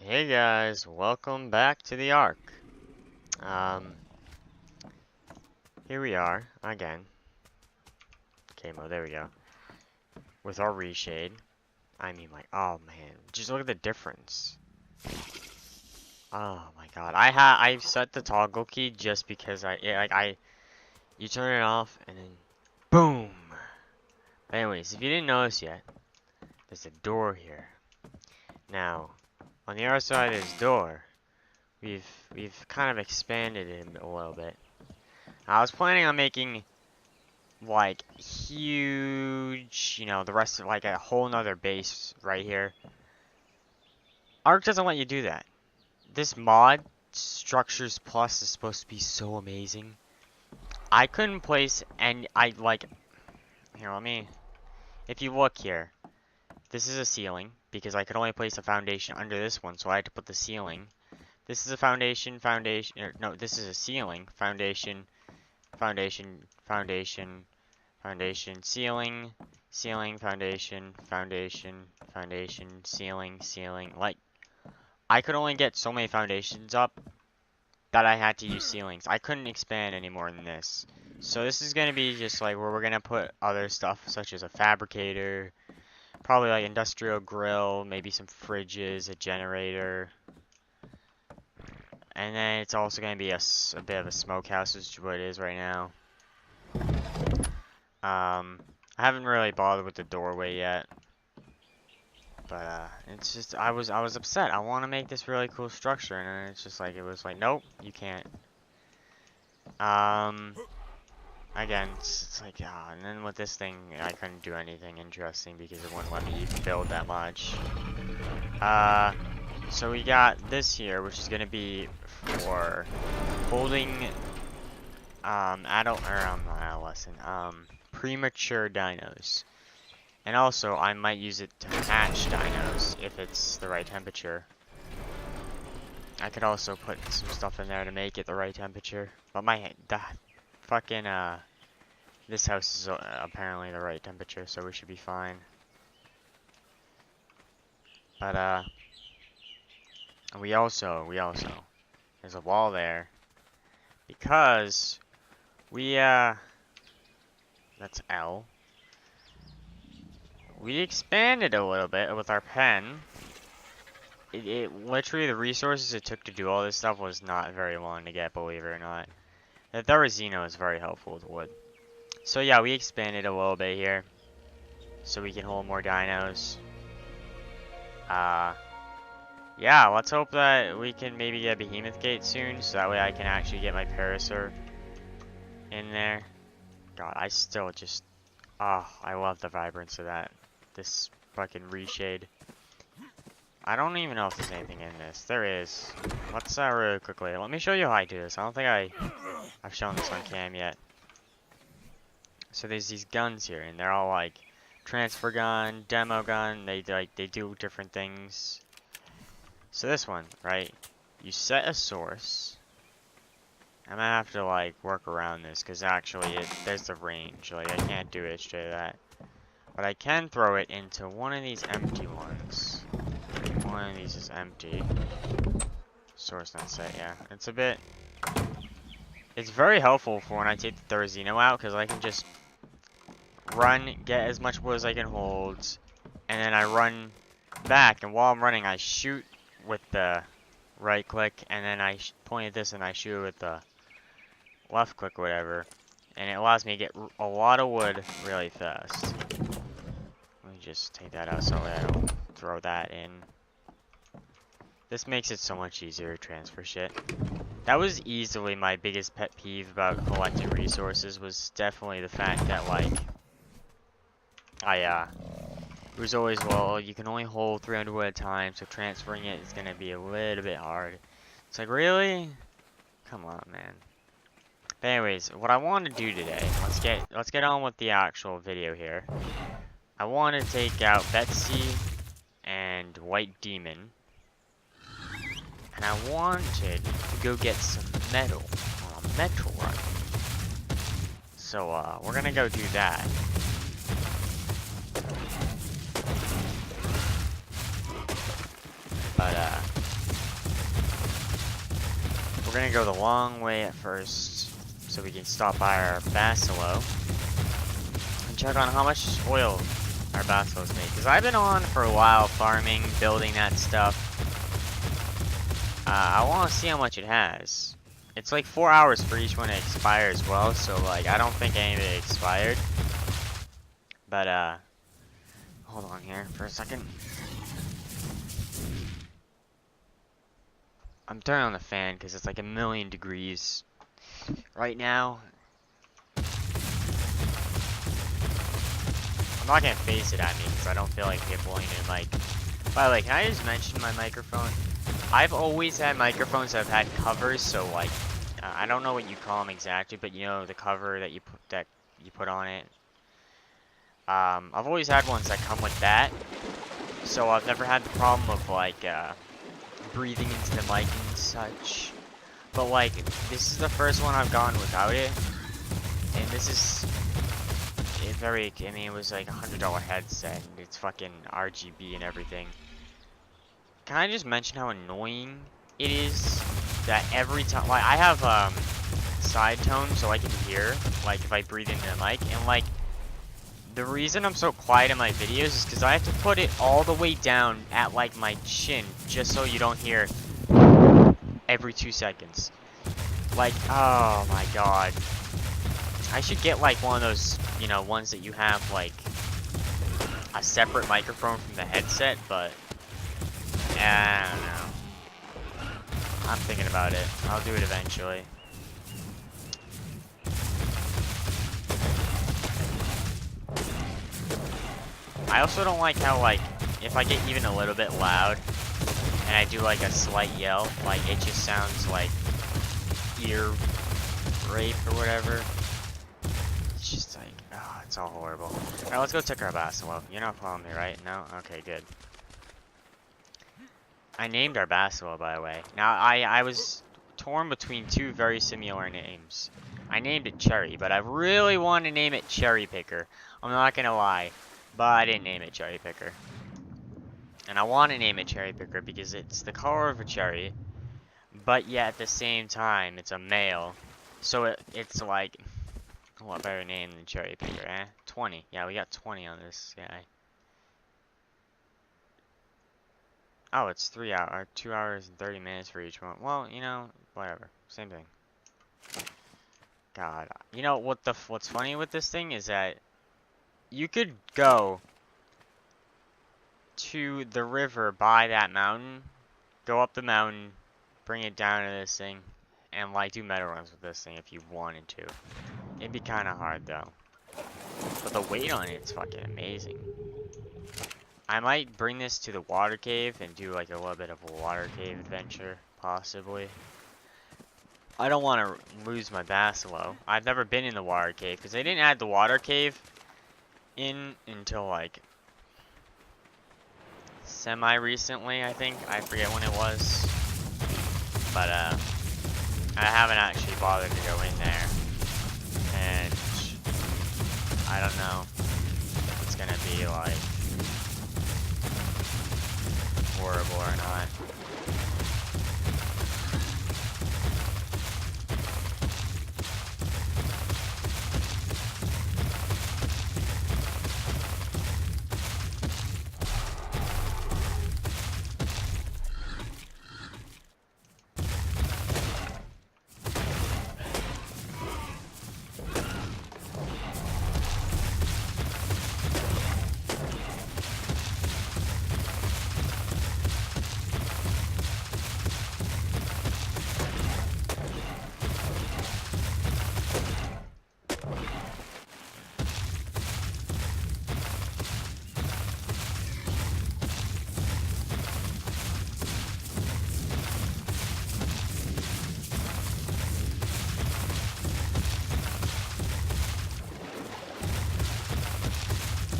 Hey guys, welcome back to the Ark. Um, Here we are again. Okay, there we go. With our reshade. I mean, like, oh man, just look at the difference. Oh my god, I set the toggle key just because you turn it off and then boom. But anyways, if you didn't notice yet, there's a door here. Now, on the other side of this door, we've kind of expanded it a little bit. I was planning on making like huge, the rest of like a whole nother base right here. Ark doesn't let you do that. This mod, Structures Plus, is supposed to be so amazing. I couldn't place, and here, if you look here, this is a ceiling, because I could only place a foundation under this one, so I had to put the ceiling. This is a foundation, no, this is a ceiling, foundation, foundation, foundation, foundation, ceiling, ceiling, foundation, foundation, foundation, ceiling, ceiling. Like, I could only get so many foundations up that I had to use ceilings. I couldn't expand any more than this. So this is going to be just like where we're going to put other stuff, such as a fabricator, probably like industrial grill, maybe some fridges, a generator. And then it's also going to be a bit of a smokehouse, which is what it is right now. I haven't really bothered with the doorway yet, but it's just I was upset. I want to make this really cool structure, and then it's just like it was like, nope, you can't. Again, it's like, and then with this thing, I couldn't do anything interesting because it wouldn't let me even build that much. So we got this here, which is gonna be for holding premature dinos. And also, I might use it to hatch dinos if it's the right temperature. I could also put some stuff in there to make it the right temperature. But this house is apparently the right temperature, so we should be fine. But, we also, there's a wall there. Because that's L. We expanded a little bit with our pen. It literally, the resources it took to do all this stuff was not very long to get, believe it or not. The Therizino is very helpful with wood. So yeah, we expanded a little bit here. So we can hold more dinos. Yeah, let's hope that we can maybe get Behemoth Gate soon, so that way I can actually get my Parasaur in there. God, I still just... I love the vibrance of this fucking reshade. I don't even know if there's anything in this. There is. Let's really quickly. Let me show you how I do this. I don't think I've shown this on cam yet. So there's these guns here, and they're all like transfer gun, demo gun. They do different things. So this one, right? You set a source. I'm gonna have to like work around this because actually there's the range. Like I can't do it straight to that. But I can throw it into one of these empty ones. One of these is empty. Source not set, yeah. It's very helpful for when I take the Therizino out because I can just run, get as much wood as I can hold, and then I run back, and while I'm running I shoot with the right click, and then I point at this and I shoot with the left click or whatever, and it allows me to get a lot of wood really fast. Let me just take that out so I don't throw that in. This makes it so much easier to transfer shit. That was easily my biggest pet peeve about collecting resources, was definitely the fact that like it was always, well, you can only hold 300 wood at a time, so transferring it is gonna be a little bit hard. It's like, really? Come on, man. But anyways, what I want to do today, let's get on with the actual video here. I want to take out Betsy and White Demon, and I wanted to go get some metal on a metal run. So we're gonna go do that. But we're gonna go the long way at first, so we can stop by our Basilo and check on how much oil our Basilos make. Because I've been on for a while farming, building that stuff. I want to see how much it has. It's like 4 hours for each one to expire as well, so like I don't think any of it expired. But hold on here for a second. I'm turning on the fan because it's like 1,000,000 degrees right now. I'm not gonna face it at me because I don't feel like people in it. Like, by the way, can I just mention my microphone? I've always had microphones that have had covers, so like I don't know what you call them exactly, but you know the cover that you put on it. I've always had ones that come with that, so I've never had the problem of like breathing into the mic and such. But like this is the first one I've gone without it, and this is very. I mean, it was like $100 headset, and it's fucking RGB and everything. Can I just mention how annoying it is that every time, like I have side tone so I can hear like if I breathe into the mic, and like the reason I'm so quiet in my videos is because I have to put it all the way down at like my chin just so you don't hear every 2 seconds. Like, oh my god. I should get like one of those, you know, ones that you have like a separate microphone from the headset, but I don't know. I'm thinking about it. I'll do it eventually. I also don't like how, like, if I get even a little bit loud and I do like a slight yell, like it just sounds like ear rape or whatever. It's just like, oh, it's all horrible. Alright, let's go check our Basilo. You're not following me, right? No? Okay, good. I named our Basilo, by the way. Now, I was torn between two very similar names. I named it Cherry, but I really wanted to name it Cherry Picker. I'm not gonna lie, but I didn't name it Cherry Picker. And I want to name it Cherry Picker because it's the color of a cherry, but yet at the same time, it's a male. So it's like, what better name than Cherry Picker, eh? 20. Yeah, we got 20 on this guy. Oh, it's 2 hours and 30 minutes for each one. Well, you know, whatever. Same thing. God. You know, what's funny with this thing is that you could go to the river by that mountain, go up the mountain, bring it down to this thing, and like do metal runs with this thing if you wanted to. It'd be kind of hard though. But the weight on it's fucking amazing. I might bring this to the water cave and do like a little bit of a water cave adventure, possibly. I don't want to lose my Basilo. I've never been in the water cave because they didn't add the water cave in until like semi-recently, I think. I forget when it was. But I haven't actually bothered to go in there. And I don't know if it's gonna be like horrible or not.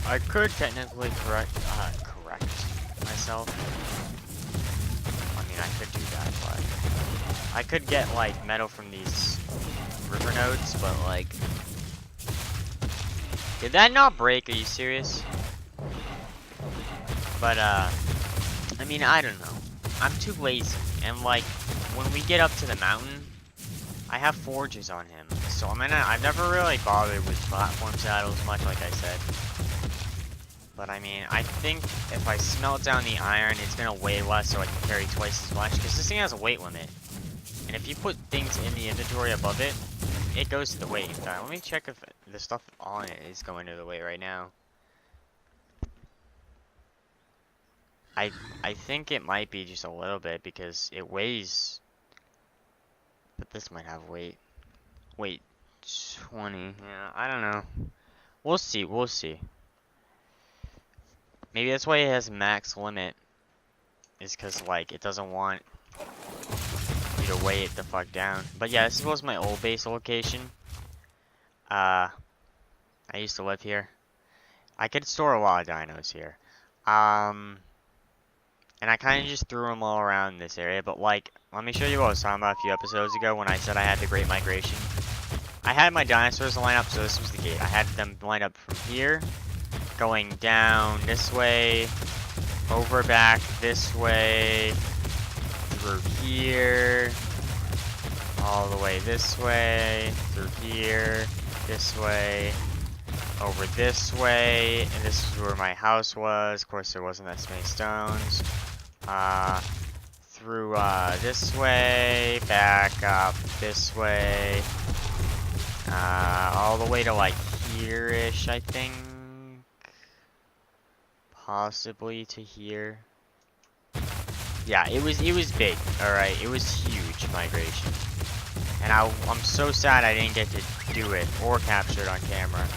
I could technically correct myself. I mean, I could do that, but I could get like metal from these river nodes, but like, did that not break? Are you serious? But I mean, I don't know. I'm too lazy, and like, when we get up to the mountain, I have forges on him, so I've never really bothered with platform saddles much, like I said. But I mean, I think if I smelt down the iron, it's gonna weigh less, so I can carry twice as much, because this thing has a weight limit. And if you put things in the inventory above it, it goes to the weight. Let me check if the stuff on it is going to the weight right now. I think it might be just a little bit because it weighs, but this might have weight. Weight 20. Yeah, I don't know. We'll see. We'll see. Maybe that's why it has max limit. Is because like it doesn't want you to weigh it the fuck down. But yeah, this was my old base location. I used to live here. I could store a lot of dinos here. And I kind of just threw them all around this area, but like, let me show you what I was talking about a few episodes ago when I said I had the Great Migration. I had my dinosaurs line up, so this was the gate. I had them lined up from here, going down this way, over back this way, through here, all the way this way, through here, this way, over this way, and this is where my house was. Of course, there wasn't that many stones. Through this way, back up this way, all the way to like here-ish, I think, possibly to here. Yeah, it was big. All right, it was huge migration, and I'm so sad I didn't get to do it or capture it on camera.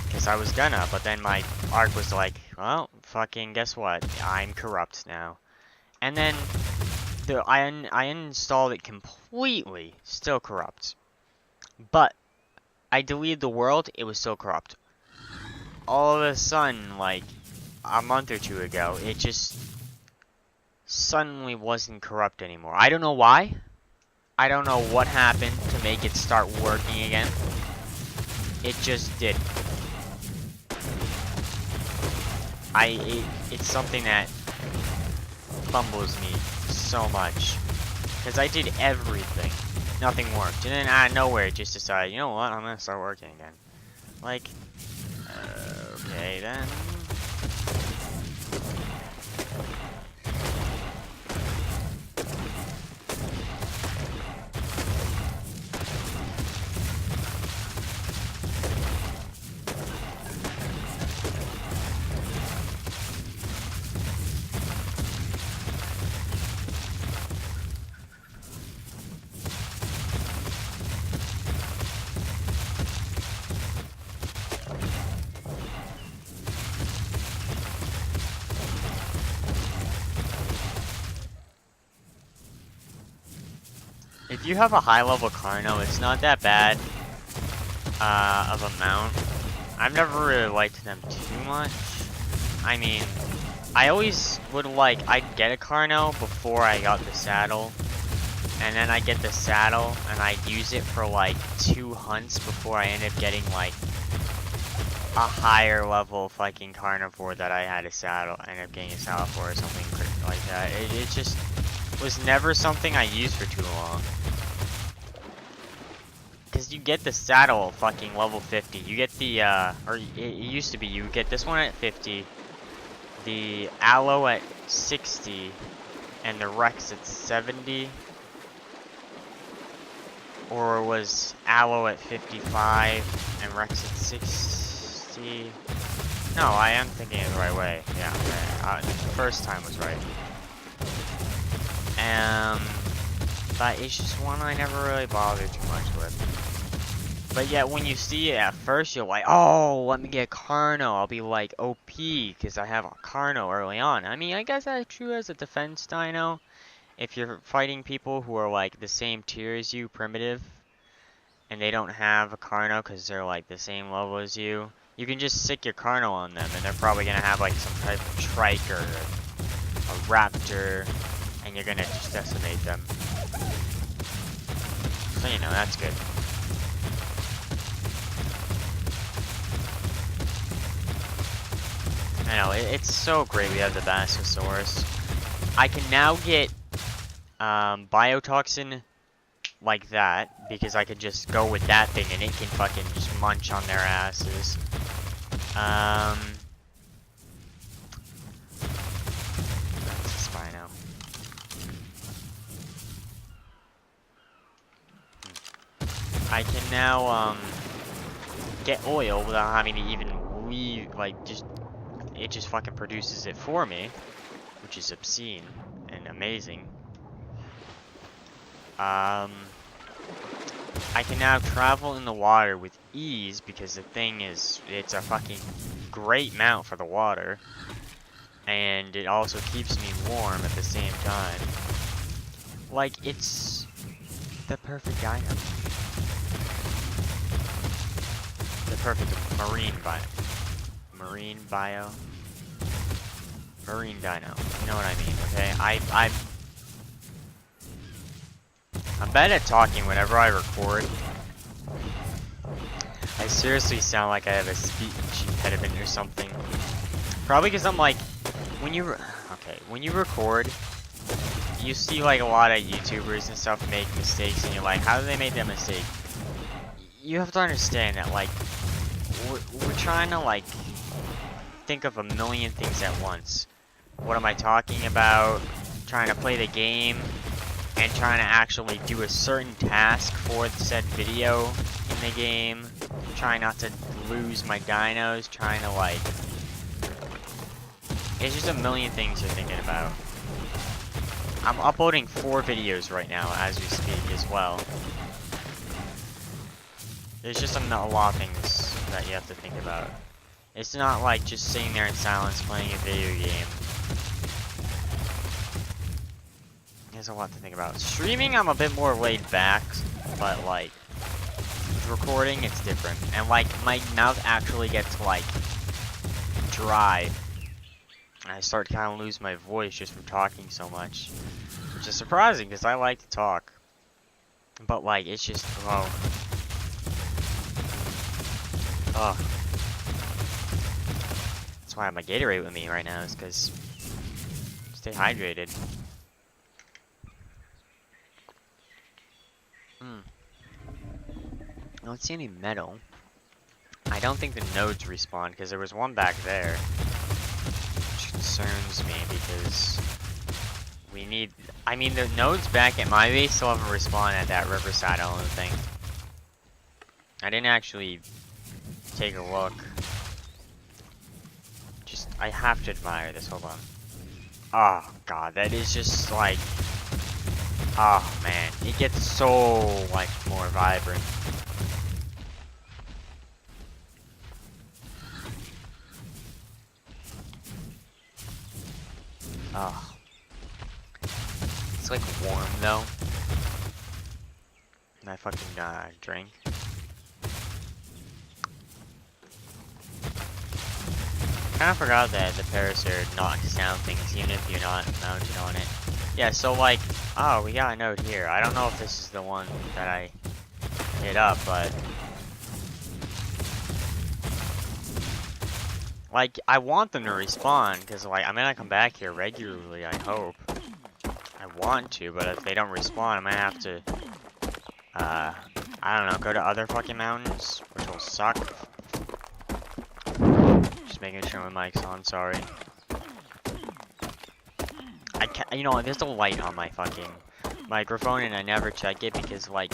Because I was gonna, but then my arc was like, well, fucking guess what? I'm corrupt now. And then I uninstalled it completely, still corrupt. But I deleted the world, it was still corrupt. All of a sudden, like a month or two ago, it just suddenly wasn't corrupt anymore. I don't know why. I don't know what happened to make it start working again. It just did. It's something that bumbles me so much. Because I did everything. Nothing worked. And then out of nowhere it just decided, you know what, I'm gonna start working again. Like, okay then. If you have a high level Carno, it's not that bad of a mount. I've never really liked them too much. I mean, I always would like, I'd get a Carno before I got the saddle. And then I get the saddle and I'd use it for like 2 hunts before I end up getting like a higher level fucking carnivore that I had a saddle, I ended up getting a saddle for or something like that. It just was never something I used for too long. Cause you get the saddle fucking level 50. You get the or it used to be you get this one at 50, the Aloe at 60, and the Rex at 70. Or was Aloe at 55 and Rex at 60? No, I am thinking it the right way. Yeah, okay. The first time was right. But it's just one I never really bothered too much with. But yet when you see it at first, you're like, oh, let me get a Carno. I'll be like OP because I have a Carno early on. I mean, I guess that's true as a defense dino. If you're fighting people who are like the same tier as you, primitive, and they don't have a Carno because they're like the same level as you, you can just stick your Carno on them and they're probably going to have like some type of trike or a raptor, and you're going to just decimate them. So you know, that's good. I know, it's so great we have the Basilosaurus. I can now get biotoxin like that, because I could just go with that thing and it can fucking just munch on their asses. That's a Spino. I can now get oil without having to even leave, like, it just fucking produces it for me, which is obscene and amazing. I can now travel in the water with ease because the thing is, it's a fucking great mount for the water, and it also keeps me warm at the same time. Like, it's the perfect dino. The perfect marine dino. You know what I mean, okay? I'm bad at talking whenever I record. I seriously sound like I have a speech impediment or something. Probably because I'm like, when you record, you see like a lot of YouTubers and stuff make mistakes, and you're like, how do they make that mistake? You have to understand that, like, we're trying to like think of a million things at once. What am I talking about? Trying to play the game, and trying to actually do a certain task for said video in the game, trying not to lose my dinos, trying to like, it's just a million things you're thinking about. I'm uploading 4 videos right now as we speak as well. There's just a lot of things that you have to think about. It's not like just sitting there in silence playing a video game. There's a lot to think about. Streaming, I'm a bit more laid back, but like, with recording, it's different. And like, my mouth actually gets like, dry. And I start to kind of lose my voice just from talking so much. Which is surprising, because I like to talk. But like, it's just, oh. Oh. That's why I have my Gatorade with me right now, is because stay hydrated. I don't see any metal. I don't think the nodes respawn, because there was one back there. Which concerns me, because we need... I mean, the nodes back at my base still haven't respawned at that Riverside Island thing. I didn't actually take a look. Just, I have to admire this. Hold on. Oh, God, that is just like... Oh, man. It gets so, like, more vibrant. Oh. It's, like, warm, though. And I fucking, drink. I forgot that the Parasaur knocks down things even if you're not mounted on it. Yeah, so like, oh, we got a node here. I don't know if this is the one that I hit up, but like, I want them to respawn, because like, I'm gonna come back here regularly, I hope. I want to, but if they don't respawn, I might have to, I don't know, go to other fucking mountains, which will suck. Just making sure my mic's on, sorry. I can't, you know, there's a light on my fucking microphone and I never check it because, like,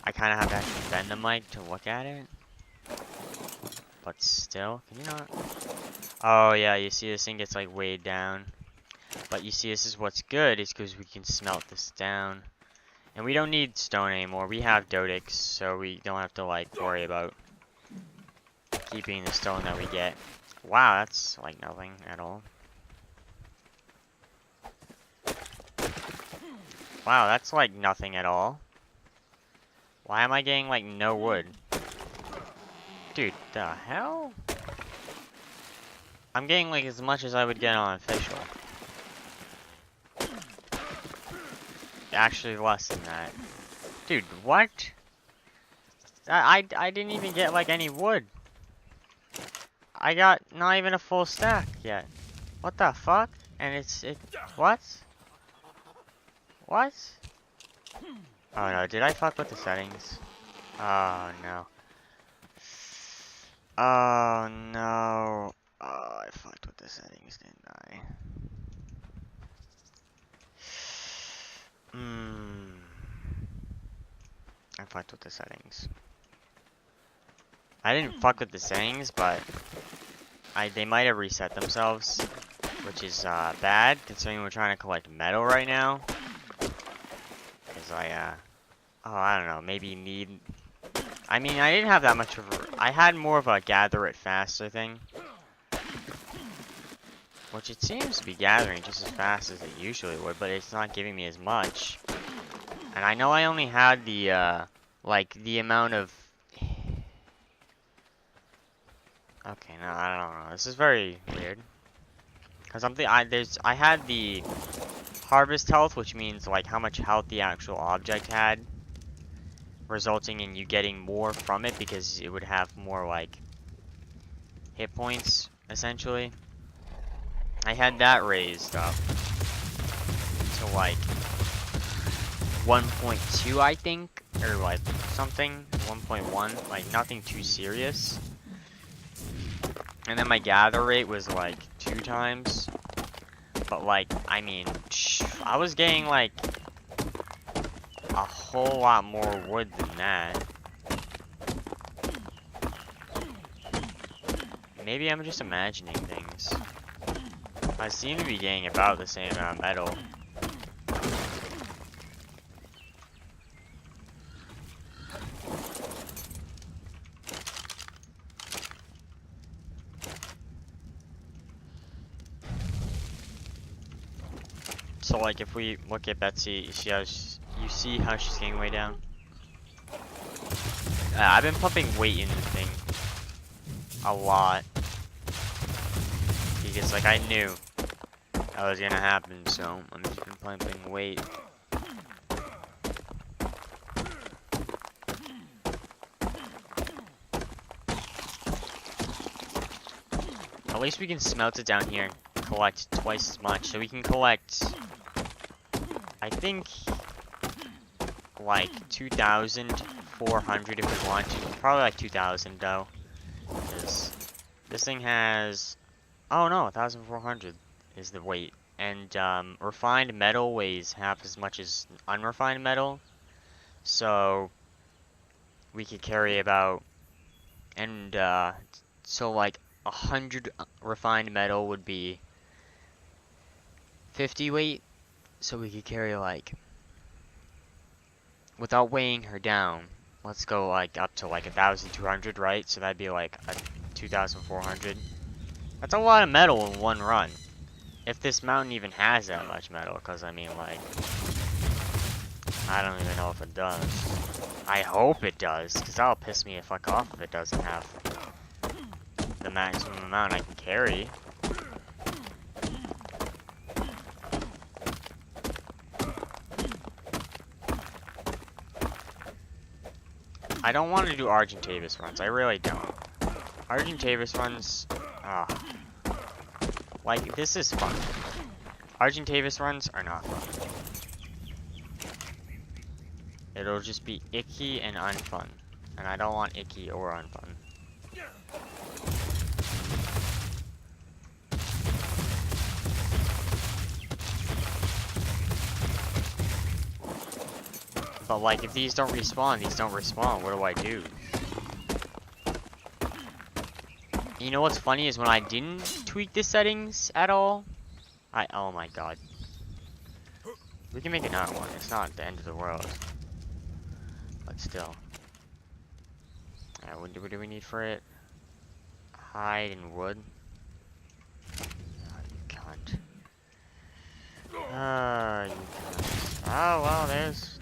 I kind of have to actually bend the mic to look at it. But still, can you not? Oh yeah, you see this thing gets, like, weighed down. But you see, this is what's good, is because we can smelt this down. And we don't need stone anymore. We have Dodix, so we don't have to, like, worry about keeping the stone that we get. Wow, that's like nothing at all. Wow, that's like nothing at all. Why am I getting like no wood? Dude, the hell? I'm getting like as much as I would get on official. Actually less than that. Dude, what? I didn't even get like any wood. I got not even a full stack yet. What the fuck? And what? What? Oh no, did I fuck with the settings? Oh no. Oh no. Oh, I fucked with the settings, didn't I? I fucked with the settings. I didn't fuck with the settings, but they might have reset themselves, which is bad considering we're trying to collect metal right now. Cause I don't know, maybe need. I mean, I didn't have that much of I had more of a gather it faster thing, which it seems to be gathering just as fast as it usually would, but it's not giving me as much. And I know I only had the like the amount of. Okay, no, I don't know. This is very weird. Cause I had the harvest health, which means like how much health the actual object had, resulting in you getting more from it because it would have more like hit points essentially. I had that raised up to like 1.2, I think, or like something 1.1, like nothing too serious. And then my gather rate was like 2 times. But like, I mean, I was getting like a whole lot more wood than that. Maybe I'm just imagining things. I seem to be getting about the same amount of metal. So like if we look at Betsy, you see how she's getting way down? I've been pumping weight in the thing a lot. Because like I knew that was gonna happen, so I'm just been pumping weight. At least we can smelt it down here and collect twice as much. So we can collect, I think, like 2,400 if we want to. Probably like 2,000 though. Because this thing has, oh no, 1,400 is the weight. And refined metal weighs half as much as unrefined metal. So we could carry about, and so like 100 refined metal would be 50 weight, so we could carry like, without weighing her down, let's go like up to like 1,200, right? So that'd be like 2,400. That's a lot of metal in one run. If this mountain even has that much metal, because I mean like, I don't even know if it does. I hope it does, because that'll piss me the fuck off if it doesn't have the maximum amount I can carry. I don't want to do Argentavis runs, I really don't. Argentavis runs, like, this is fun. Argentavis runs are not fun. It'll just be icky and unfun. And I don't want icky or unfun. But like, if these don't respawn, what do I do? You know what's funny is when I didn't tweak the settings at all, oh my god. We can make another one, it's not the end of the world. But still. What do we need for it? Hide and wood. Oh, you cunt. Oh, you cunt. Oh, well, there's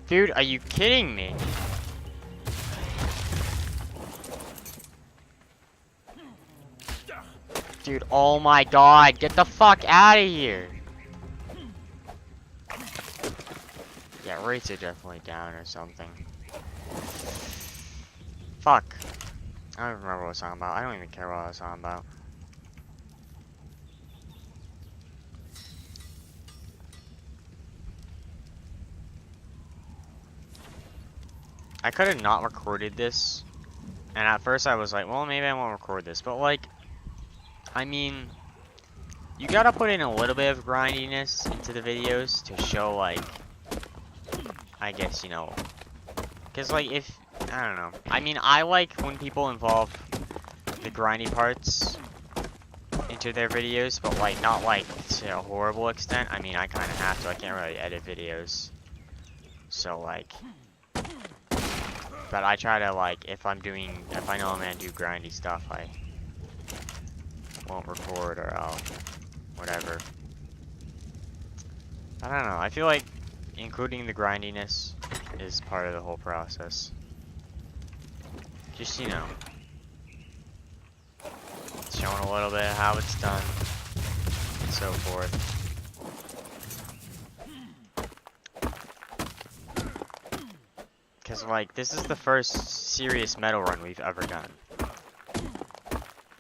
Dude, are you kidding me? Dude, oh my god, get the fuck out of here. Yeah, Yeah, rates are definitely down or something. Fuck. I don't remember what I was talking about. I don't even care what I was talking about. I could have not recorded this. And at first I was like, well, maybe I won't record this. But like, I mean, you gotta put in a little bit of grindiness into the videos to show like, I guess, you know. Because like, if, I don't know. I mean, I like when people involve the grindy parts into their videos, but like not like to a horrible extent. I mean, I kind of have to. I can't really edit videos, so like, but I try to like, if I know I'm gonna do grindy stuff, I won't record or I'll whatever. I don't know. I feel like including the grindiness is part of the whole process. Just, you know, showing a little bit of how it's done and so forth. Because, like, this is the first serious metal run we've ever done.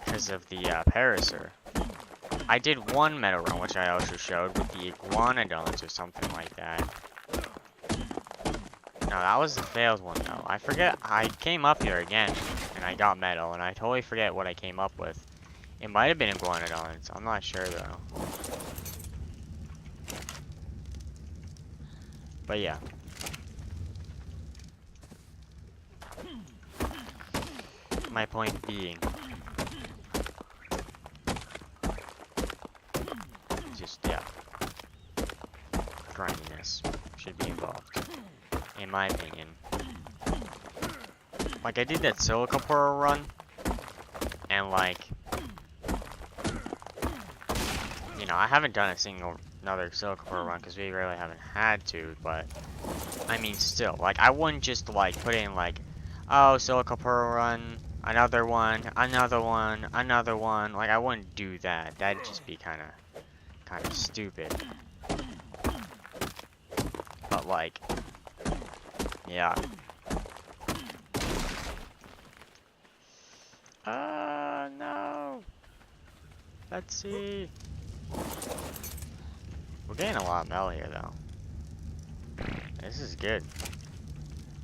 Because of the Parasaur. I did one metal run, which I also showed, with the Iguanodons or something like that. No, that was the failed one, though. I forget, I came up here again, and I got metal, and I totally forget what I came up with. It might have been Iguanodons, I'm not sure, though. But yeah. My point being, just, yeah, grindiness should be involved, in my opinion. Like, I did that Silicapora run, and like, you know, I haven't done another Silicapora run because we really haven't had to, but I mean, still, like, I wouldn't just like put in like, oh, Silicapora run, another one, another one, another one. Like, I wouldn't do that. That'd just be kind of stupid. But like, yeah. No. Let's see. We're getting a lot of metal here, though. This is good.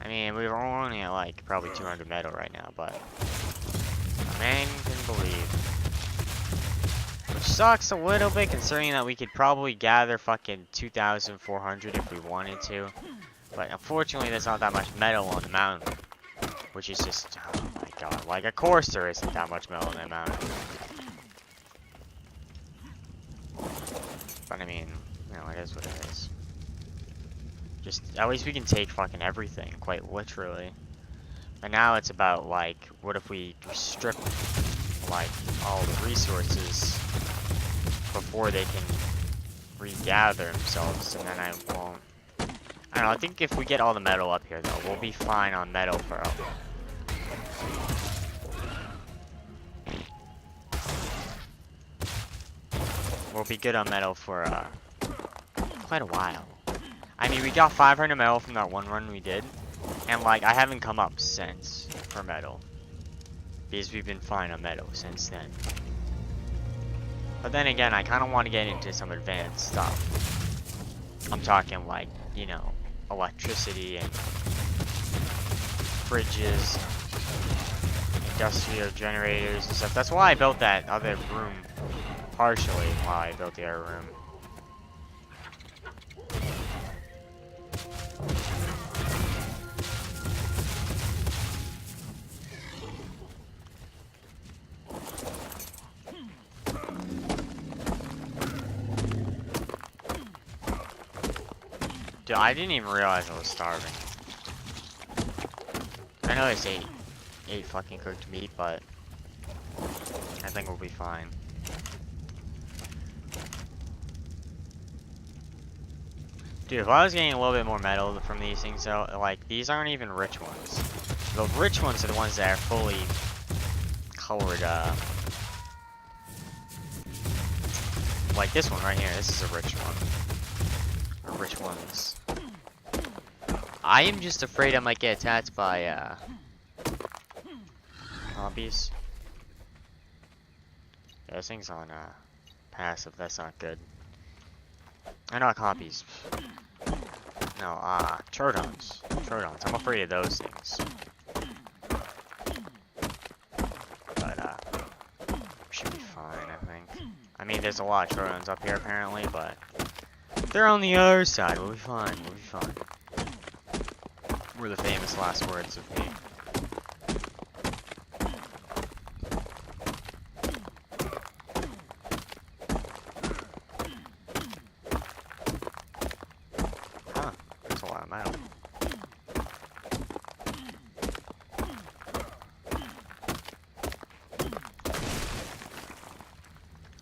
I mean, we're only at like probably 200 metal right now, but a man can believe. Which sucks a little bit, considering that we could probably gather fucking 2,400 if we wanted to. But unfortunately, there's not that much metal on the mountain. Which is just, oh my god. Like, of course there isn't that much metal on that mountain. But I mean, you know, it is what it is. Just, at least we can take fucking everything, quite literally. But now it's about, like, what if we strip, like, all the resources before they can regather themselves, and then I won't. I don't know, I think if we get all the metal up here, though, we'll be fine on metal for we'll be good on metal for, quite a while. I mean, we got 500 metal from that one run we did, and, like, I haven't come up since for metal. Because we've been fine on metal since then. But then again, I kind of want to get into some advanced stuff. I'm talking, like, you know, electricity and fridges, industrial generators and stuff. That's why I built that other room, partially why I built the other room. Dude, I didn't even realize I was starving. I know it's ate fucking cooked meat, but I think we'll be fine. Dude, if I was getting a little bit more metal from these things, though, like, these aren't even rich ones. The rich ones are the ones that are fully colored, like this one right here. This is a rich one. Or rich ones. I am just afraid I might get attacked by zombies. Yeah, this thing's on passive. That's not good. I know compies. No, Troodons. Troodons. I'm afraid of those things. But should be fine, I think. I mean, there's a lot of Troodons up here apparently, but they're on the other side. We'll be fine. We'll be fine. Were the famous last words of me. Huh, there's a lot of metal.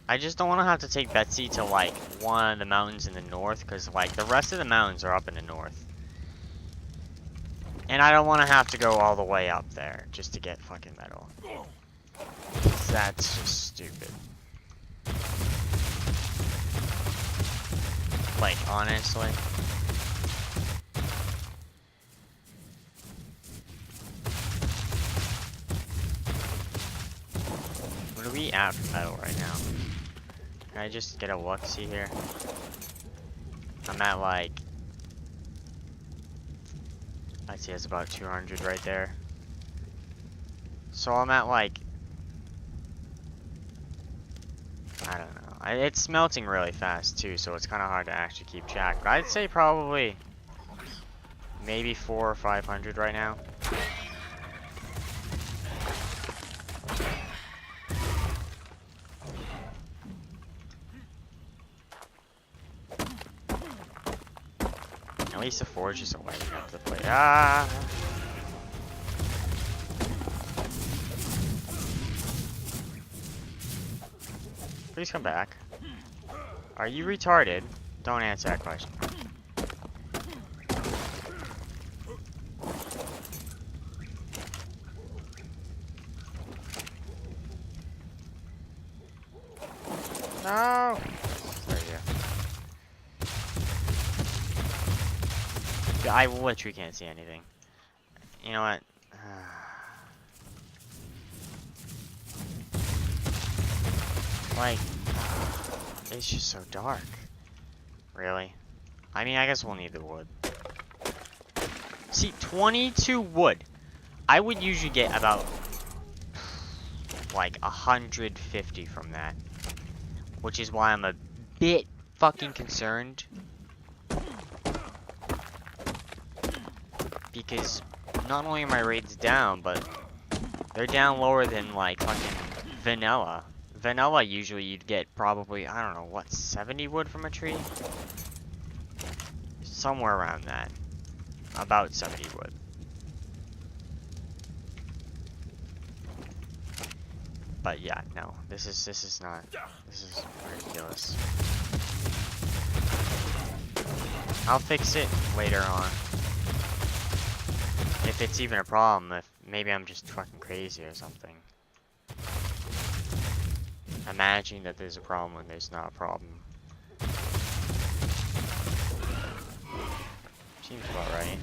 I just don't want to have to take Betsy to like one of the mountains in the north, because like the rest of the mountains are up in the north. And I don't want to have to go all the way up there just to get fucking metal. That's just stupid. Like, honestly. What are we at for metal right now? Can I just get a look-see here? I'm at like... I'd say it's about 200 right there. So I'm at like... I don't know. It's melting really fast too, so it's kind of hard to actually keep track. But I'd say probably... maybe 400 or 500 right now. At least the forge is away up the plate. Ah! Please come back. Are you retarded? Don't answer that question. No! There you go. I literally can't see anything. You know what? Like, it's just so dark. Really? I mean, I guess we'll need the wood. See, 22 wood. I would usually get about like 150 from that. Which is why I'm a bit fucking concerned. Because not only are my rates down, but they're down lower than like fucking vanilla. Vanilla usually you'd get probably, I don't know, what, 70 wood from a tree? Somewhere around that. About 70 wood. But yeah, no, this is ridiculous. I'll fix it later on. If it's even a problem, if maybe I'm just fucking crazy or something. Imagining that there's a problem when there's not a problem. Seems about right.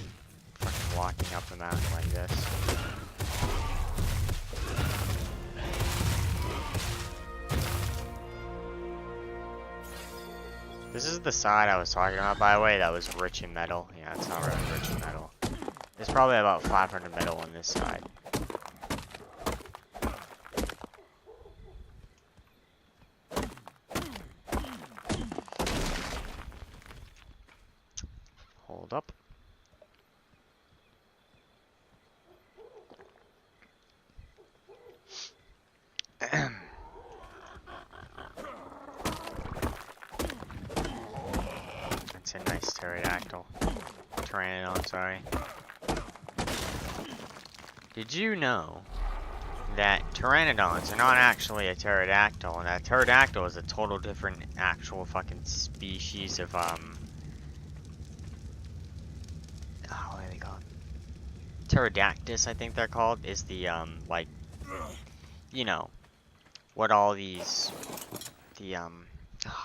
Fucking walking up the mountain like this. This is the side I was talking about, by the way, that was rich in metal. Yeah, it's not really rich in metal. There's probably about 500 metal on this side. Hold up. That's a nice pterodactyl. Pteranodon, sorry. Did you know that pteranodons are not actually a pterodactyl, and that pterodactyl is a total different actual fucking species of, what are they called? Pterodactys, I think they're called, is the, like, you know, what all these,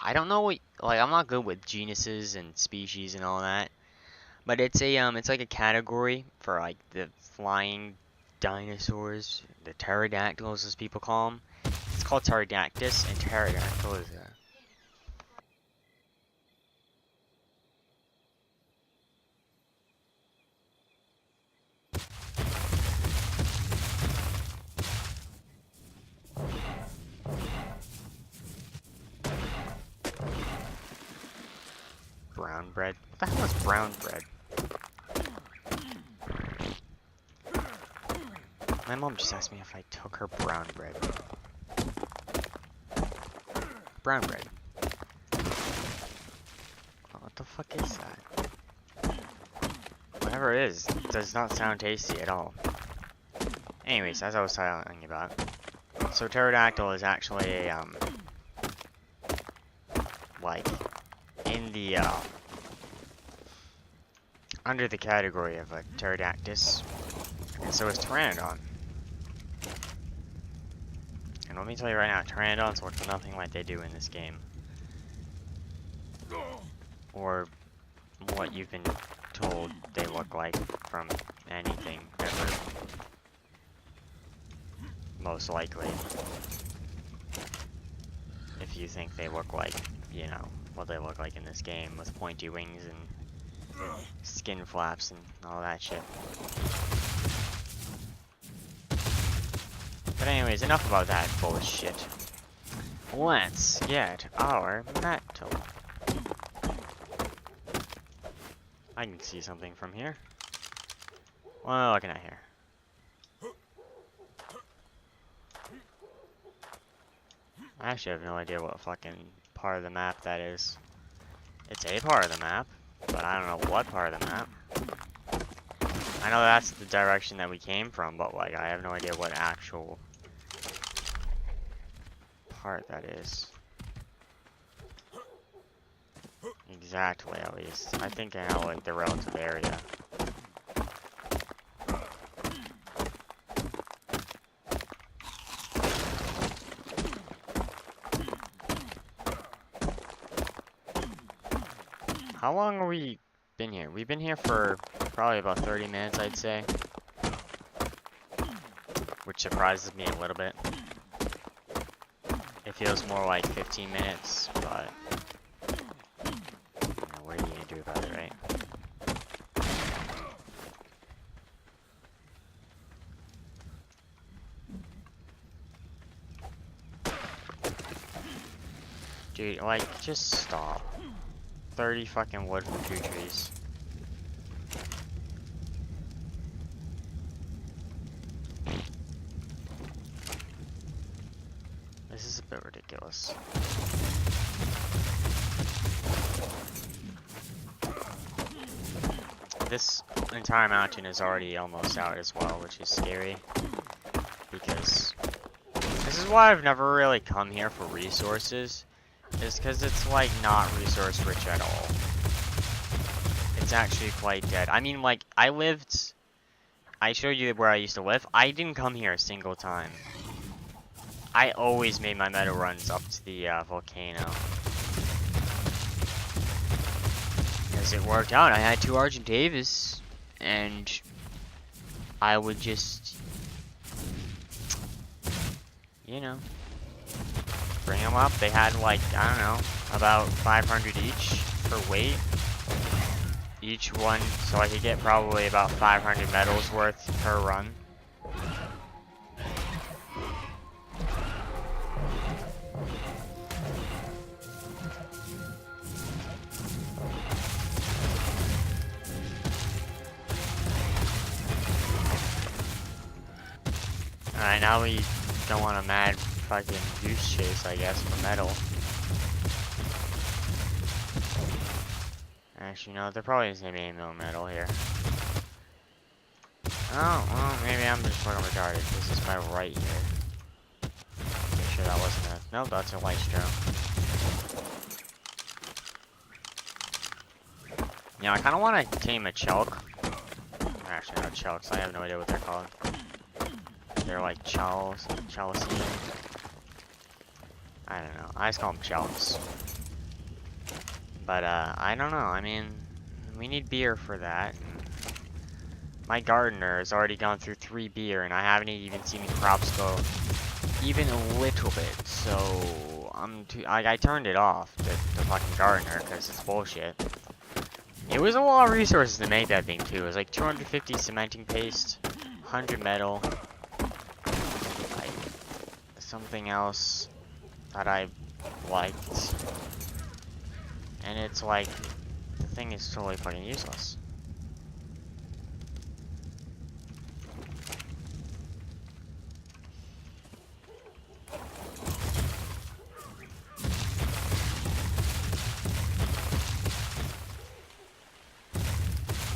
I don't know what, like, I'm not good with genuses and species and all that, But it's like a category for like the flying dinosaurs, the pterodactyls as people call them. It's called Pterodactys, and pterodactyl is a brown bread. What the hell is brown bread? My mom just asked me if I took her brown bread. Brown bread. Oh, what the fuck is that? Whatever it is, it does not sound tasty at all. Anyways, as I was telling you about, so pterodactyl is actually a, like, in the, under the category of a pterodactys, and so is pteranodon. And let me tell you right now, pteranodons look nothing like they do in this game. Or what you've been told they look like from anything ever. Most likely. If you think they look like, you know, what they look like in this game with pointy wings and skin flaps and all that shit. But anyways, enough about that bullshit. Let's get our metal. I can see something from here. What am I looking at here? I actually have no idea what fucking part of the map that is. It's a part of the map, but I don't know what part of the map. I know that's the direction that we came from, but like I have no idea what actual part that is. Exactly, at least. I think I know like the relative area. How long have we been here? We've been here for probably about 30 minutes, I'd say. Which surprises me a little bit. It feels more like 15 minutes, but you know, what are you gonna do about it, right? Dude, like, just stop. 30 fucking wood from 2 trees. This is a bit ridiculous. This entire mountain is already almost out as well, which is scary. Because this is why I've never really come here for resources. Is because it's like not resource rich at all. It's actually quite dead. I mean, like, I showed you where I used to live. I didn't come here a single time. I always made my metal runs up to the volcano. As it worked out, I had 2 Argent Davis, and I would just, you know, bring them up. They had like, I don't know, about 500 each for weight. Each one, so I could get probably about 500 metals worth per run. Alright, now we go on a mad fucking goose chase, I guess, for metal. Actually, no, there probably isn't gonna be any metal here. Oh, well, maybe I'm just fucking retarded. This is metal right here. Make sure that wasn't a... Nope, that's a light stone. Yeah, I kinda wanna tame a chalk. Actually, not chalks, I have no idea what they're called. They're like chalcine. I don't know. I just call them chalks. But I don't know. I mean, we need beer for that. My gardener has already gone through 3 beer, and I haven't even seen the crops go even a little bit. So I turned it off, the fucking gardener, because it's bullshit. It was a lot of resources to make that thing too. It was like 250 cementing paste, 100 metal, like something else that I liked, and it's like the thing is totally fucking useless.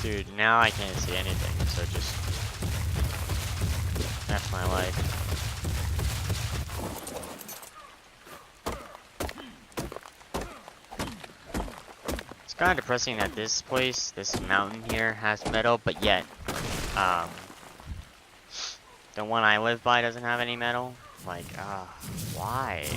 Dude, now I can't see anything, so just that's my life. It's kind of depressing that this place, this mountain here, has metal, but yet, the one I live by doesn't have any metal. Like, why?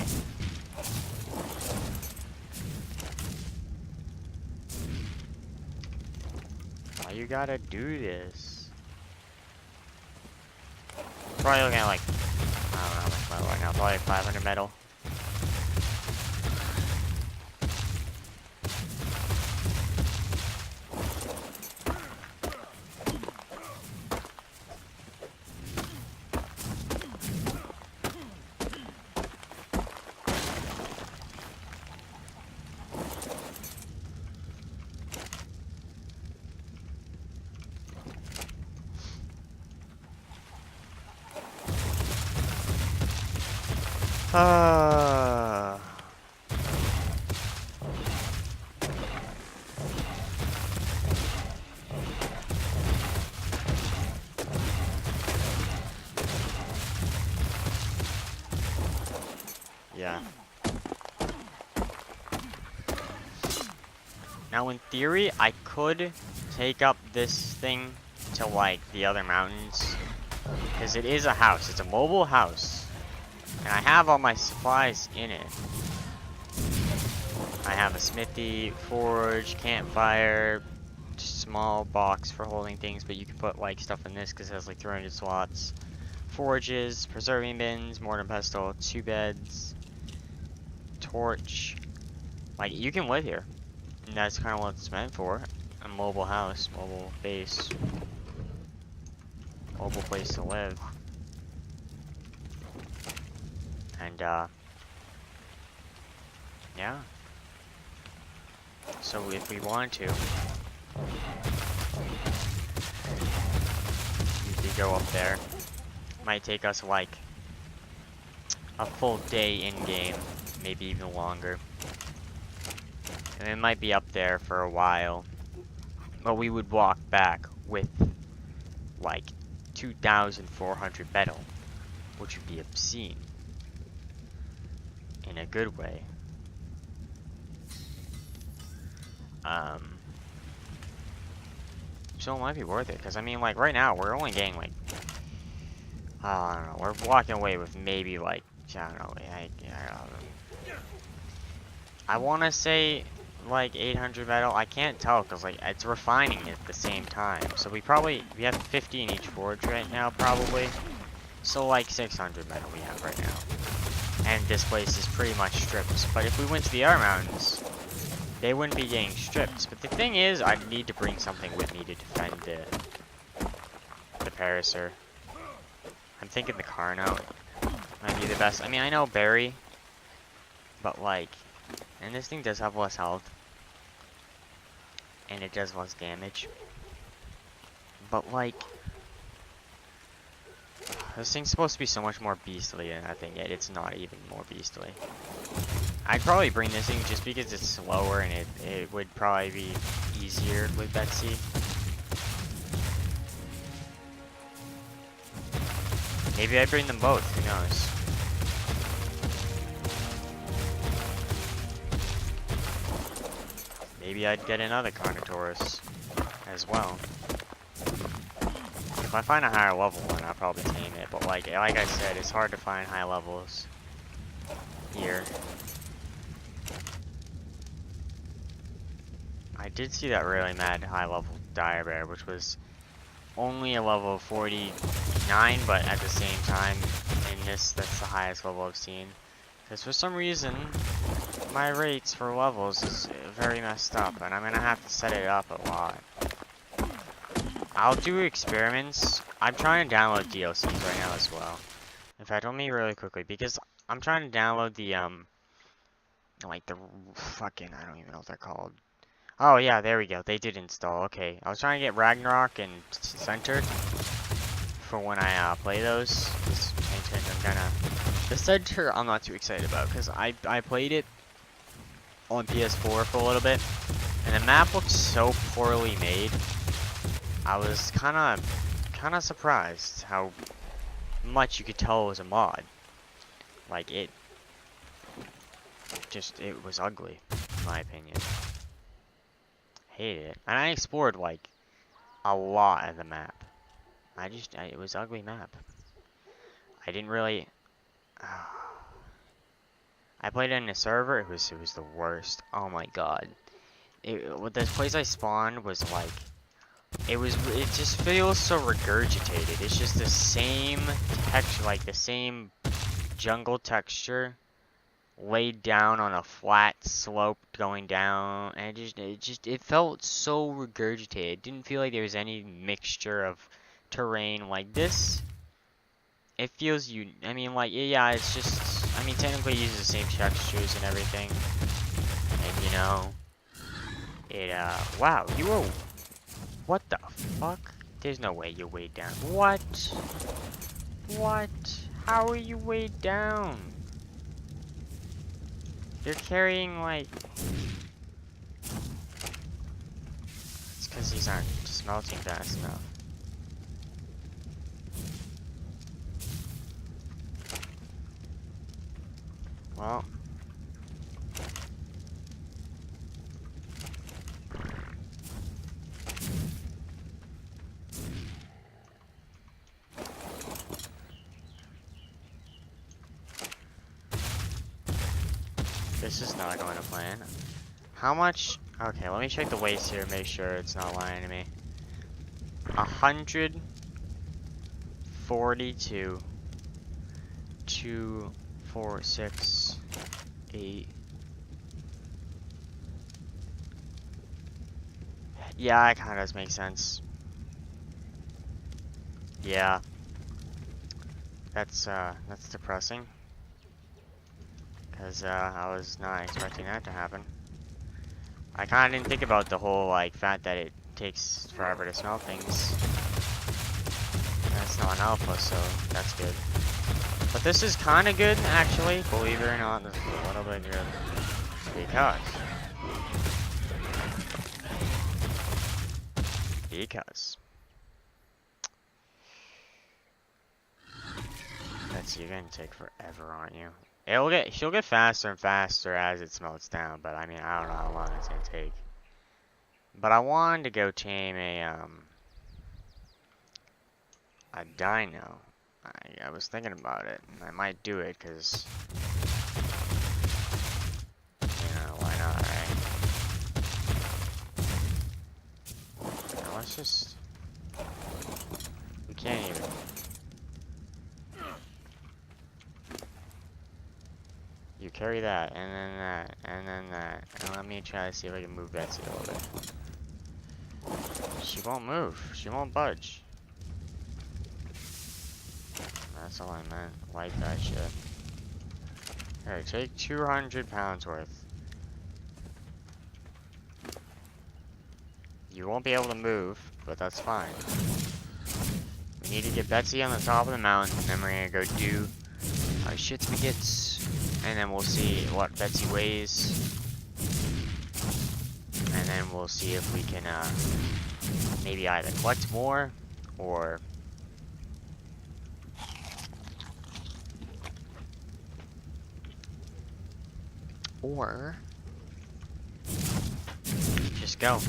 Why you gotta do this? Probably looking at like, I don't know how much metal right now, probably like 500 metal. Yeah. Now in theory, I could take up this thing to like the other mountains, because it is a house. It's a mobile house. And I have all my supplies in it. I have a smithy, forge, campfire, small box for holding things, but you can put like stuff in this because it has like 300 slots. Forges, preserving bins, mortar and pestle, 2 beds, torch. Like, you can live here. And that's kind of what it's meant for. A mobile house, mobile base, mobile place to live. And, yeah. So if we want to, we could go up there. Might take us like a full day in-game, maybe even longer. And it might be up there for a while. But we would walk back with like 2,400 metal, which would be obscene. In a good way. So it might be worth it, because I mean, like, right now, we're only getting, like, I don't know, we're walking away with maybe, like, I don't know, I want to say, like, 800 metal. I can't tell, because, like, it's refining at the same time. So we have 50 in each forge right now, probably. So, like, 600 metal we have right now. And this place is pretty much stripped. But if we went to the other mountains, they wouldn't be getting stripped. But the thing is, I need to bring something with me to defend the Parasaur. I'm thinking the Carno might be the best. I mean, I know Barry, but like, and this thing does have less health, and it does less damage. But like, this thing's supposed to be so much more beastly than that thing, yet it's not even more beastly. I'd probably bring this thing just because it's slower and it would probably be easier with Betsy. Maybe I'd bring them both, who knows. Maybe I'd get another Carnotaurus as well. If I find a higher level one, I'll probably tame it, but like I said, it's hard to find high levels here. I did see that really mad high level Dire Bear, which was only a level 49, but at the same time, in this, that's the highest level I've seen. Because for some reason, my rates for levels is very messed up, and I'm gonna have to set it up a lot. I'll do experiments. I'm trying to download DLCs right now as well. In fact, let me really quickly, because I'm trying to download the, like the fucking, I don't even know what they're called. Oh yeah, there we go. They did install. Okay, I was trying to get Ragnarok and Centered for when I play those. The Center I'm not too excited about because I played it on PS4 for a little bit, and the map looked so poorly made. I was kind of surprised how much you could tell it was a mod. Like it was ugly, in my opinion. Hated it, and I explored like a lot of the map. It was ugly map. I didn't really. I played it in a server. It was the worst. Oh my god. The place I spawned was like. It just feels so regurgitated. It's just the same texture, like the same jungle texture, laid down on a flat slope going down, and it felt so regurgitated. It didn't feel like there was any mixture of terrain like this. It feels I mean, like, yeah, it's just, I mean, technically it uses the same textures and everything, and you know, wow, you were, what the fuck? There's no way you're weighed down. What? What? How are you weighed down? You're carrying, like... It's because these aren't smelting fast enough. Well... This is not going to plan. How much? Okay, let me check the weights here, make sure it's not lying to me. 142, 2, 4, 6, 8. Yeah, it kind of does make sense. Yeah. That's depressing. Because I was not expecting that to happen. I kind of didn't think about the whole, like, fact that it takes forever to smell things. That's not an alpha, so that's good. But this is kind of good, actually. Believe it or not, this is a little bit good. Because. You're gonna take forever, aren't you? She'll get faster and faster as it melts down, but I mean, I don't know how long it's gonna take. But I wanted to go tame a dino. I was thinking about it, and I might do it, cause you know, why not, right? Now let's just, we can't even. You carry that, and then that, and then that. And let me try to see if I can move Betsy a little bit. She won't move. She won't budge. That's all I meant. Like that shit. Here, take 200 pounds worth. You won't be able to move, but that's fine. We need to get Betsy on the top of the mountain, and then we're gonna go do our shits we gets. And then we'll see what Betsy weighs. And then we'll see if we can maybe either collect more or just go.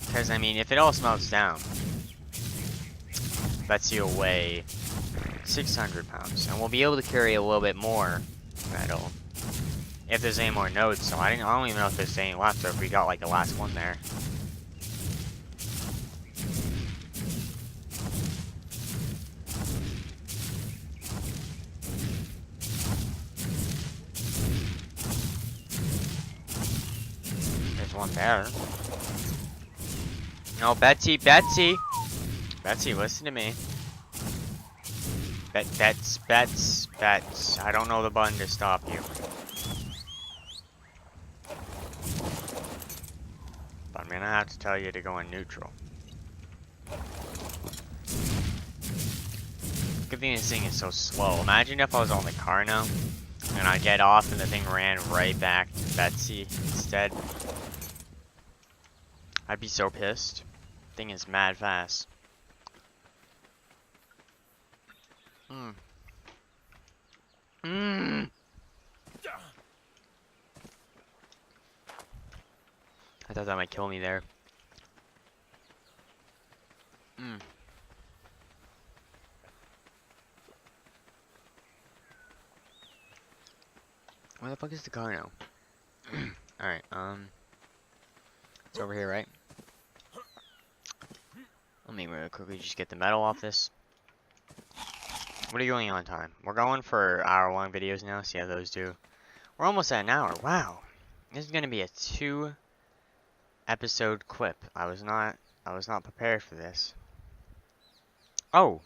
Because I mean, if it all smelts down, Betsy will weigh 600 pounds, and we'll be able to carry a little bit more metal if there's any more nodes. So I don't even know if there's any left or if we got like the last one there. There's one there. No, Betsy, Betsy, listen to me. Bets. I don't know the button to stop you. But I'm gonna have to tell you to go in neutral. Good thing this thing is so slow. Imagine if I was on the car now, and I get off and the thing ran right back to Betsy instead. I'd be so pissed. Thing is mad fast. I thought that might kill me there. Where the fuck is the car now? Alright, it's over here, right? Let me really quickly just get the metal off this. What are you going on time? We're going for hour-long videos now, see how those do. We're almost at an hour, wow. This is gonna be a 2-episode clip. I was not prepared for this. Oh,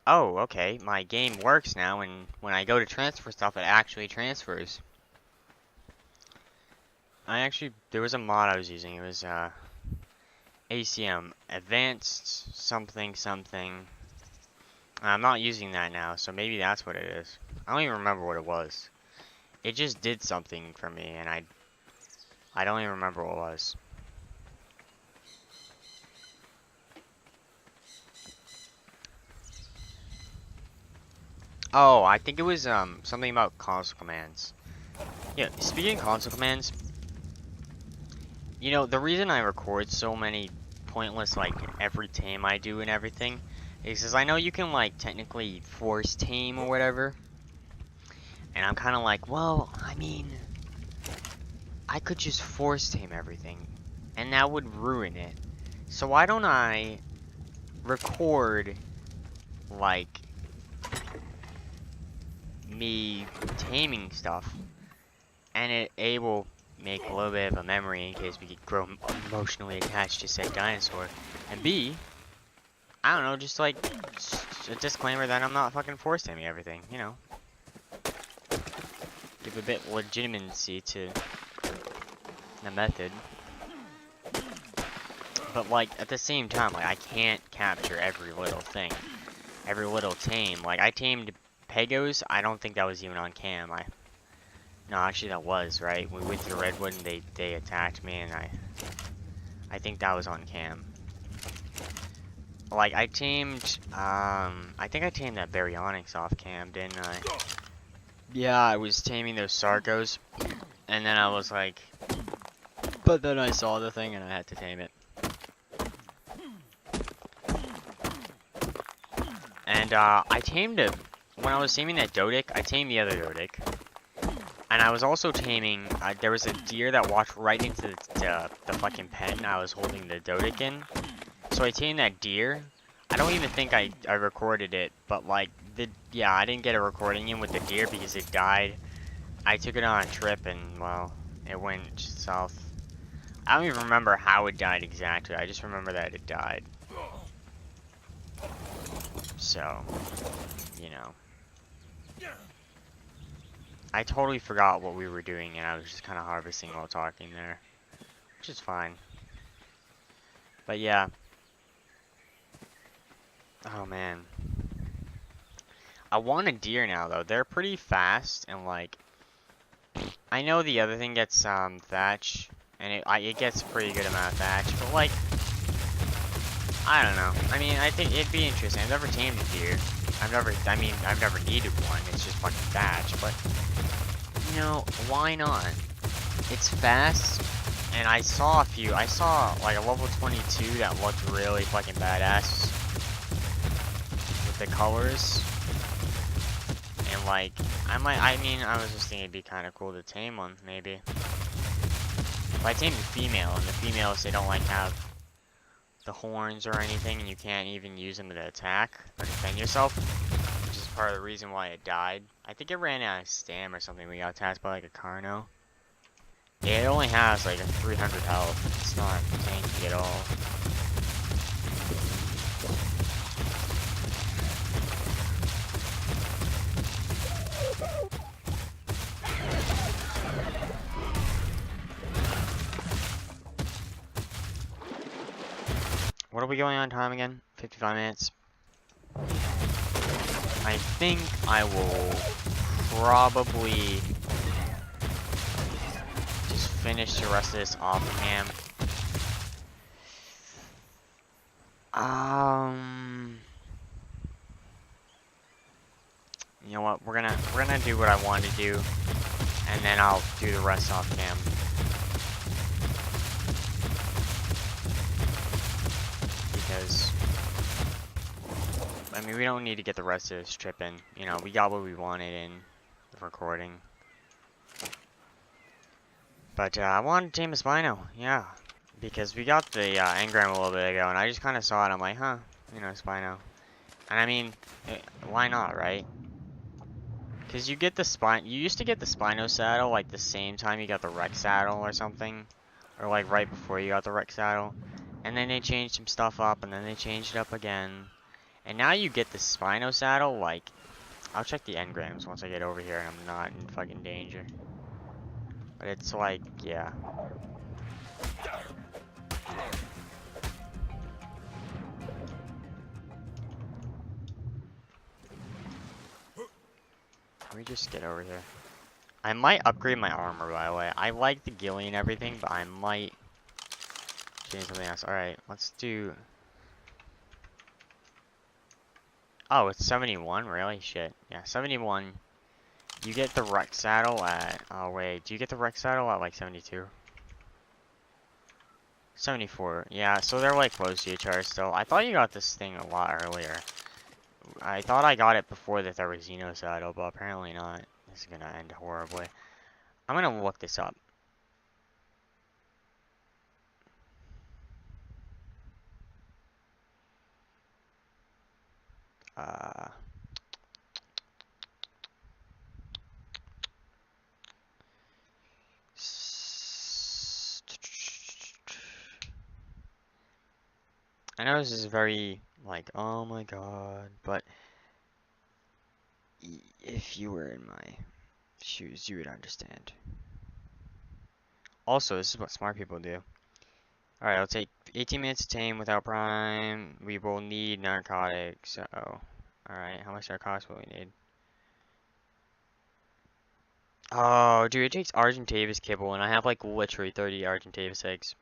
okay, my game works now, and when I go to transfer stuff, it actually transfers. There was a mod I was using, it was, ACM, Advanced something. I'm not using that now, so maybe that's what it is. I don't even remember what it was. It just did something for me, and I don't even remember what it was. Oh, I think it was something about console commands. Yeah, speaking of console commands, you know, the reason I record so many pointless, like, every tame I do and everything is because I know you can, like, technically force tame or whatever. And I'm kind of like, well, I mean, I could just force tame everything, and that would ruin it. So why don't I record, like, me taming stuff, and it will make a little bit of a memory in case we could grow emotionally attached to said dinosaur. And B, I don't know, just like a disclaimer that I'm not fucking force taming everything, you know. Give a bit legitimacy to the method. But like at the same time, like I can't capture every little thing, every little tame. Like I tamed Pegos. I don't think that was even on cam. No, actually that was, right? We went through Redwood and they attacked me, and I think that was on cam. Like I tamed I think I tamed that Baryonyx off cam, didn't I? Yeah, I was taming those Sargos, and then I was like, but then I saw the thing and I had to tame it. And I tamed it when I was taming that Dodic. I tamed the other Dodic. And I was also taming, there was a deer that walked right into the fucking pen I was holding the Dodic in. So I tamed that deer. I don't even think I recorded it, but like, yeah, I didn't get a recording in with the deer because it died. I took it on a trip and, well, it went south. I don't even remember how it died exactly, I just remember that it died. So, you know. I totally forgot what we were doing, and I was just kind of harvesting while talking there, which is fine. But yeah. Oh man. I want a deer now though. They're pretty fast, and like, I know the other thing gets thatch, and it gets a pretty good amount of thatch, but like, I don't know. I mean, I think it'd be interesting. I've never tamed a deer. I've never needed one. It's just fucking thatch, but you know, why not? It's fast, and I saw like a level 22 that looked really fucking badass with the colors, and like, I mean, I was just thinking it'd be kind of cool to tame one, maybe. If I tame the female, and the females, they don't, like, have the horns or anything, and you can't even use them to attack or defend yourself, which is part of the reason why it died. I think it ran out of stam or something. We got attacked by, like, a Carno. Yeah, it only has, like, a 300 health. It's not tanky at all. What are we going on time again? 55 minutes. I think I will probably just finish the rest of this off cam. You know what? We're gonna do what I want to do, and then I'll do the rest off cam. Because I mean, we don't need to get the rest of this trip in. You know, we got what we wanted in the recording. But I wanted to tame a Spino, yeah, because we got the engram a little bit ago, and I just kind of saw it. I'm like, huh, you know, Spino. And I mean, why not, right? Because you get the you used to get the Spino saddle like the same time you got the Rex saddle or something, or like right before you got the Rex saddle, and then they changed some stuff up, and then they changed it up again, and now you get the Spino saddle. Like, I'll check the engrams once I get over here and I'm not in fucking danger. But it's like, yeah. Let me just get over here. I might upgrade my armor, by the way. I like the ghillie and everything, but I might change something else. Alright, let's do... Oh, it's 71? Really? Shit. Yeah, 71. You get the Rex saddle at... Oh, wait. Do you get the Rex saddle at, like, 72? 74. Yeah, so they're, like, close to each other still. I thought you got this thing a lot earlier. I thought I got it before the Therizino saddle, but apparently not. This is gonna end horribly. I'm gonna look this up. I know this is very, like, oh my god, but if you were in my shoes, you would understand. Also, this is what smart people do. Alright, I'll take 18 minutes to tame without prime. We will need narcotics. Uh-oh. Alright, how much narcotics will we need? Oh, dude, it takes Argentavis kibble, and I have, like, literally 30 Argentavis eggs.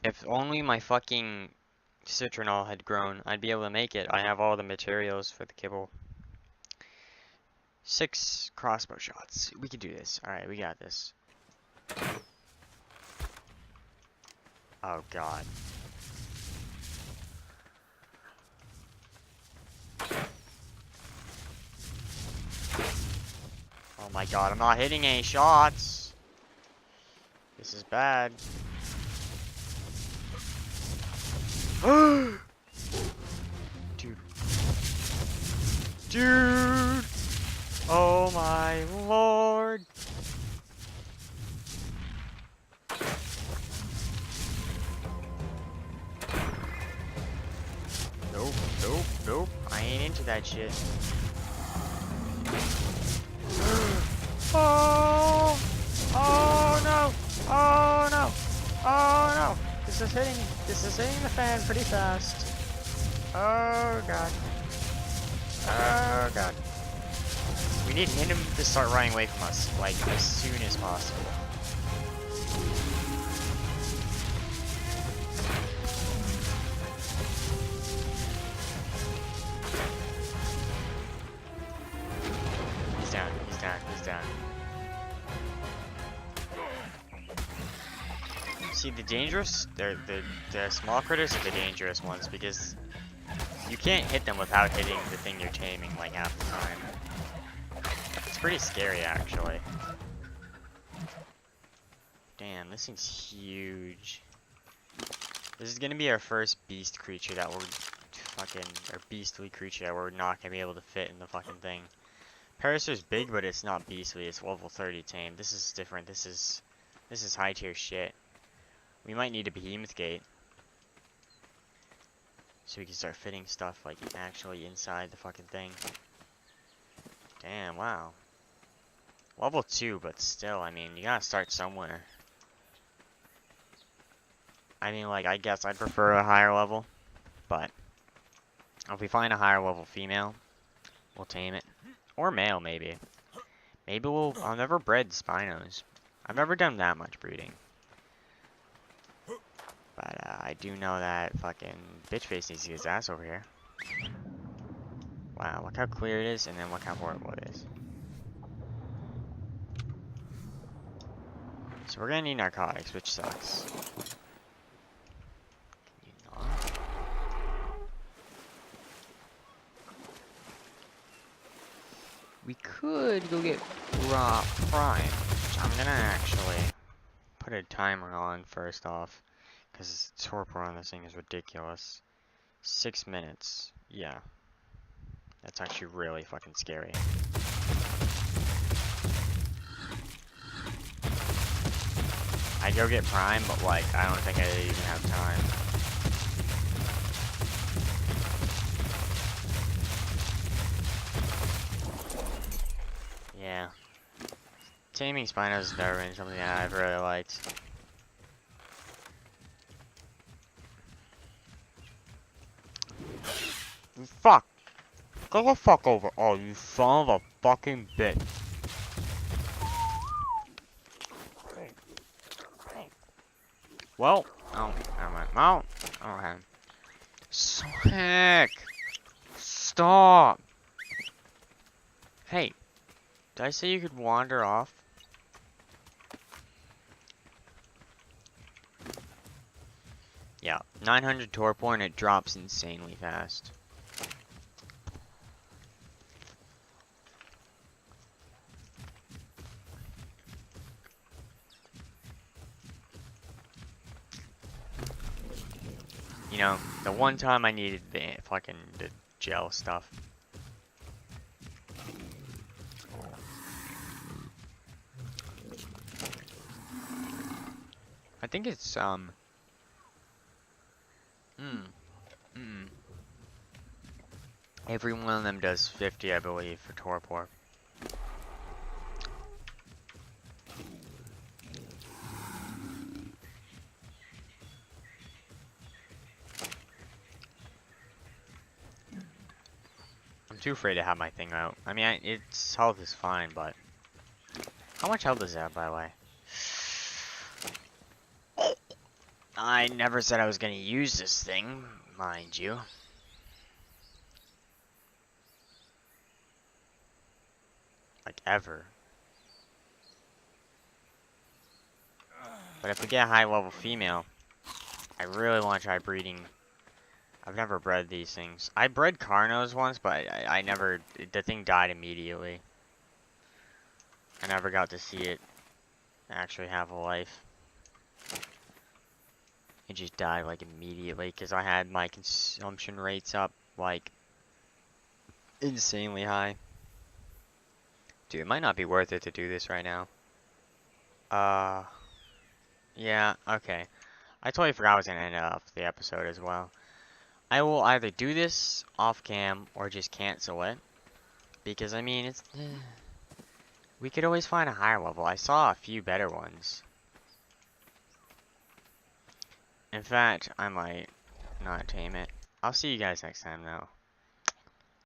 If only my fucking citronal had grown, I'd be able to make it. I have all the materials for the kibble. 6 crossbow shots. We can do this. Alright, we got this. Oh god. Oh my god, I'm not hitting any shots. This is bad. Dude. Dude! Oh my lord! Nope, nope, nope. I ain't into that shit. Oh! Oh no! Oh no! Oh no! This is hitting the fan pretty fast. Oh god. Oh god. We need him to start running away from us, like, as soon as possible. He's down, he's down, he's down. See, the dangerous, the small critters are the dangerous ones because you can't hit them without hitting the thing you're taming like half the time. It's pretty scary actually. Damn, this thing's huge. This is gonna be our first beast creature that we're or beastly creature that we're not gonna be able to fit in the fucking thing. Parasaur's big, but it's not beastly. It's level 30 tame. This is different. This is high tier shit. We might need a behemoth gate so we can start fitting stuff like actually inside the fucking thing. Damn, wow. Level 2, but still, I mean, you gotta start somewhere. I mean, like, I guess I'd prefer a higher level, but if we find a higher level female, we'll tame it. Or male, maybe. Maybe I'll never bred Spinos. I've never done that much breeding. But, I do know that fucking Bitchface needs to get his ass over here. Wow, look how clear it is, and then look how horrible it is. So we're gonna need narcotics, which sucks. Can you not? We could go get raw prime, which I'm gonna actually put a timer on first off, because torpor on this thing is ridiculous. 6 minutes. Yeah. That's actually really fucking scary. I'd go get prime, but like, I don't think I'd even have time. Yeah. Taming Spinos has never been something that I've really liked. Fuck! Go the fuck over! Oh, you son of a fucking bitch! Well, oh, never mind. Well, okay. Slick! Stop! Hey, did I say you could wander off? Yeah, 900 torpor and it drops insanely fast. You know, the one time I needed the fucking gel stuff. I think it's every one of them does 50, I believe, for torpor. I'm too afraid to have my thing out. I mean, its health is fine, but how much health does it have, by the way? I never said I was gonna use this thing, mind you. Like, ever. But if we get a high level female, I really want to try breeding. I've never bred these things. I bred Carnos once, but I never, the thing died immediately. I never got to see it actually have a life. It just died like immediately because I had my consumption rates up like insanely high. Dude, it might not be worth it to do this right now. Yeah, okay. I totally forgot I was gonna end off the episode as well. I will either do this off cam or just cancel it. Because, I mean, it's... we could always find a higher level. I saw a few better ones. In fact, I might not tame it. I'll see you guys next time, though.